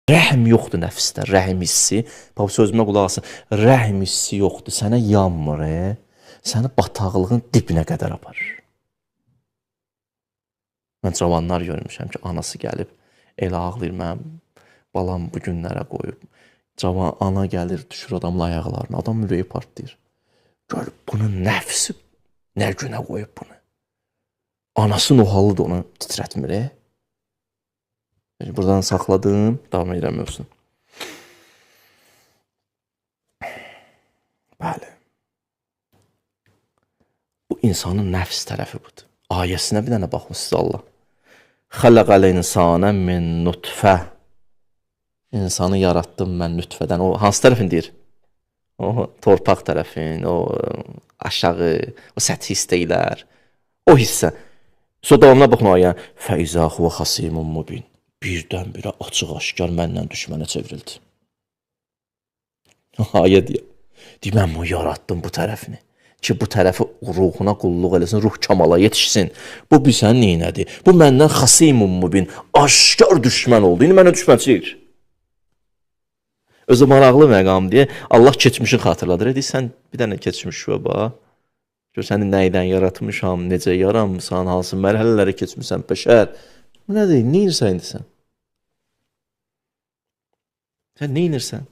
Rəhm yoxdur nəfsdə, rəhm hissi. Bax, sözümə qulaq asın. Rəhm hissi yoxdur, sənə yanmır, səni bataqlığın dibinə qədər aparır. Mən cavanlar görmüşəm ki, anası gəlib, elə ağlayır, mənim balam bu günlərə qoyub. Cavan ana gəlir, düşür adamın ayaqlarına, adam ürəyi partlayır. Gör, bunun nəfsi nə günə qoyub bunu. Anasının o halı da onu titrətmir, Buradan saxladım, davam edirəm mövzusunu. Bəli. Bu insanın nəfs tərəfi budur. Ayəsinə bir dənə baxmışsınız Allah. Xələqəl insana min nutfə. İnsanı yaratdım mən nütfədən. O hansı tərəfin deyir? O torpaq tərəfin, o aşağı, o səthi hissəylər. O hissə. Sonra davamına baxın ayə. Fəizə huvə xasimun mubin. Birdən-birə açıq-aşkar mənlə düşmənə çevrildi. Ayə deyək. Deyək, mən bunu yarattım bu tərəfini. Ki, bu tərəfi ruhuna qulluq eləsin, ruh kamala yetişsin. Bu bir sənin neynədir? Bu məndən xasimun mubin. Aşkar düşmən oldu. İndi mənə düşmənçiyir. Özü maraqlı məqam deyə Allah keçmişin xatırladır. Deyək, sən bir dənə keçmiş şübə bax. Gör, səni nəydən yaratmışam, necə yaranmışsan, hansı mərhələləri keçmişsən, bəşər. Bu nədir? Nə edirsən indi sən? Sən nə edirsən?